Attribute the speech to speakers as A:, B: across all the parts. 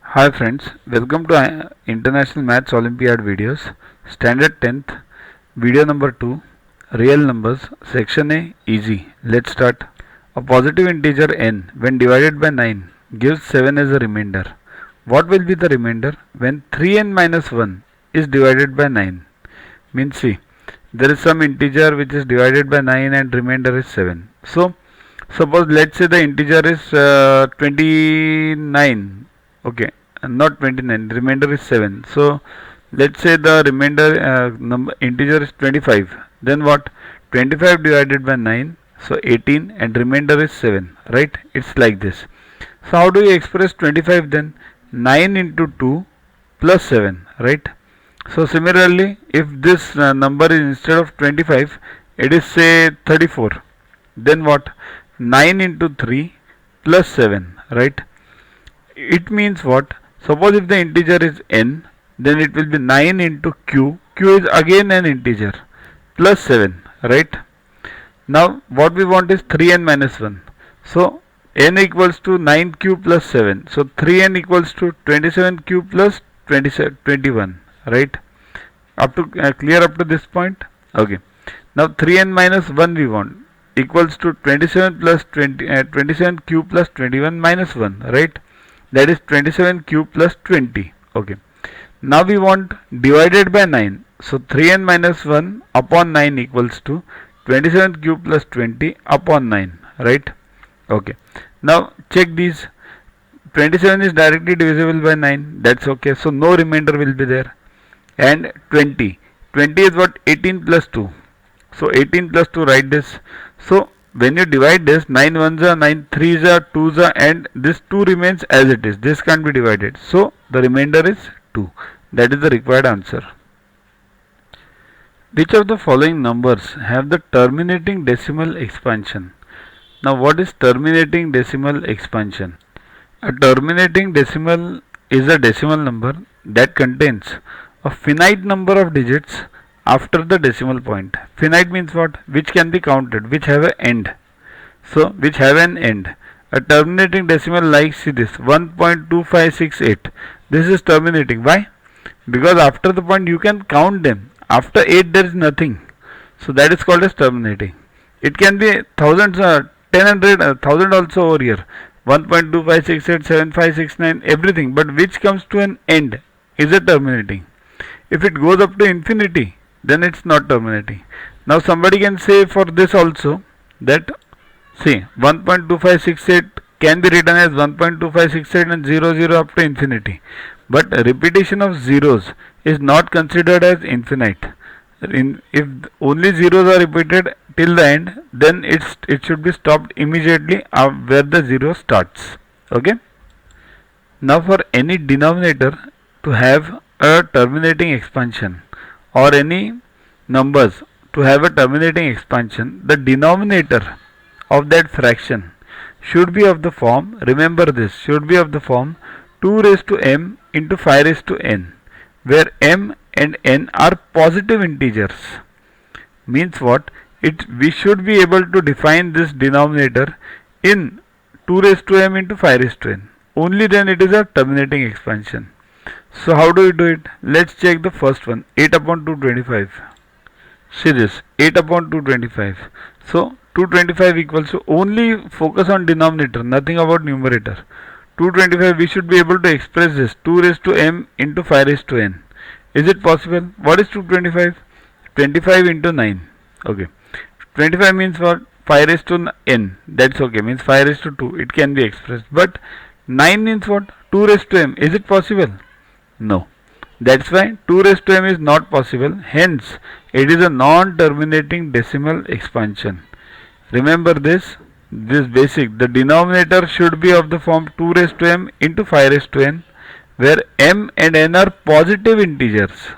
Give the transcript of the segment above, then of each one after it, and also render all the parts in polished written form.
A: Hi friends, welcome to International Maths Olympiad videos, Standard 10th, video number 2, Real Numbers, Section A, Easy. Let's start. A positive integer n when divided by 9 gives 7 as a remainder. What will be the remainder when 3n minus 1 is divided by 9? Means see, there is some integer which is divided by 9 and remainder is 7. So, suppose let's say the integer is 29. Okay, not 29, remainder is 7. So let's say the remainder number integer is 25. Then what? 25 divided by 9, so 18, and remainder is 7, right? It's like this. So how do you express 25 then? 9 into 2 plus 7, right? So similarly, if this number is instead of 25, it is say 34, then what? 9 into 3 plus 7, right? It means what? Suppose if the integer is n, then it will be 9 into q. Q is again an integer plus 7, right? Now what we want is 3n minus 1. So n equals to 9q plus 7. So 3n equals to 27q plus 21, right? Up to clear up to this point? Okay. Now 3n minus 1 we want equals to 27 plus 27q plus 21 minus 1, right? That is 27q plus 20. Okay. Now we want divided by 9. So 3n minus 1 upon 9 equals to 27q plus 20 upon 9, right? Okay. Now check these. 27 is directly divisible by 9. That's okay. So no remainder will be there. And 20. 20 is what? 18 plus 2. So 18 plus 2, write this. So when you divide this, 9 1s are 9 3s are 2s are, and this 2 remains as it is. This can't be divided. So the remainder is 2. That is the required answer. Which of the following numbers have the terminating decimal expansion? Now what is terminating decimal expansion? A terminating decimal is a decimal number that contains a finite number of digits after the decimal point. Finite means what? Which can be counted, which have an end. So which have an end. A terminating decimal like, see this, 1.2568. This is terminating. Why? Because after the point you can count them. After 8 there is nothing. So that is called as terminating. It can be thousands, 1000, 1000 also over here. 1.25687569, everything. But which comes to an end is a terminating. If it goes up to infinity, then it's not terminating. Now somebody can say for this also that, see, 1.2568 can be written as 1.2568 and 00 up to infinity. But repetition of zeros is not considered as infinite. If only zeros are repeated till the end, then it should be stopped immediately where the zero starts. Okay. Now for any denominator to have a terminating expansion, or any numbers to have a terminating expansion, the denominator of that fraction should be of the form, remember this, should be of the form 2 raised to m into 5 raised to n, where m and n are positive integers. Means what? We should be able to define this denominator in 2 raised to m into 5 raised to n. Only then it is a terminating expansion. So how do we do it? Let's check the first one, 8 upon 225. See this, 8 upon 225. So 225 equals to, only focus on denominator, nothing about numerator. 225, we should be able to express this 2 raised to m into 5 raised to n. Is it possible? What is 225? 25 into 9. Okay. 25 means what? 5 raised to n. That's okay. Means 5 raised to 2. It can be expressed. But 9 means what? 2 raised to m. Is it possible? No. That's why 2 raised to m is not possible. Hence, it is a non-terminating decimal expansion. Remember this basic. The denominator should be of the form 2 raised to m into 5 raised to n, where m and n are positive integers.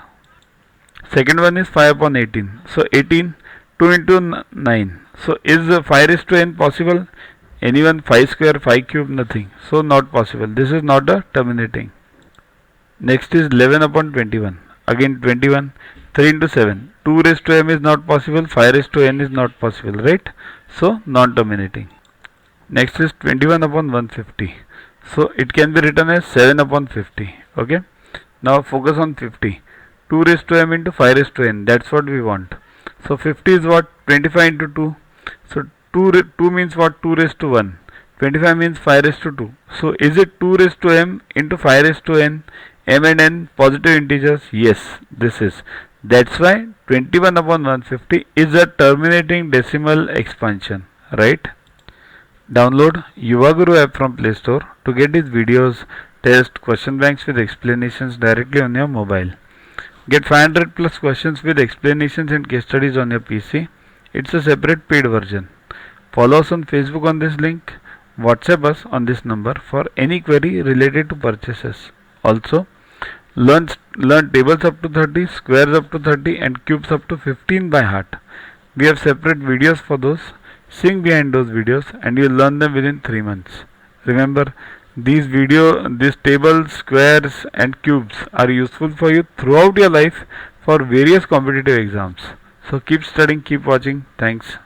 A: Second one is 5 upon 18. So 18, 2 into 9. So is 5 raised to n possible? Anyone? 5 square, 5 cube, nothing. So not possible. This is not a terminating. Next is 11 upon 21. Again 21. 3 into 7. 2 raised to m is not possible. 5 raised to n is not possible, right? So non-terminating. Next is 21 upon 150. So it can be written as 7 upon 50. Okay. Now focus on 50. 2 raised to m into 5 raised to n. That's what we want. So 50 is what? 25 into 2. So 2 means what? 2 raised to 1. 25 means 5 raised to 2. So is it 2 raised to m into 5 raised to n? M and n positive integers? Yes, this is. That's why 21 upon 150 is a terminating decimal expansion, right? Download Yuva Guru app from Play Store to get these videos, test, question banks with explanations directly on your mobile. Get 500 plus questions with explanations and case studies on your PC. It's a separate paid version. Follow us on Facebook on this link. WhatsApp us on this number for any query related to purchases. Also, learn tables up to 30, squares up to 30 and cubes up to 15 by heart. We have separate videos for those. Sing behind those videos and you'll learn them within 3 months. Remember, these tables, squares and cubes are useful for you throughout your life for various competitive exams. So keep studying, keep watching. Thanks.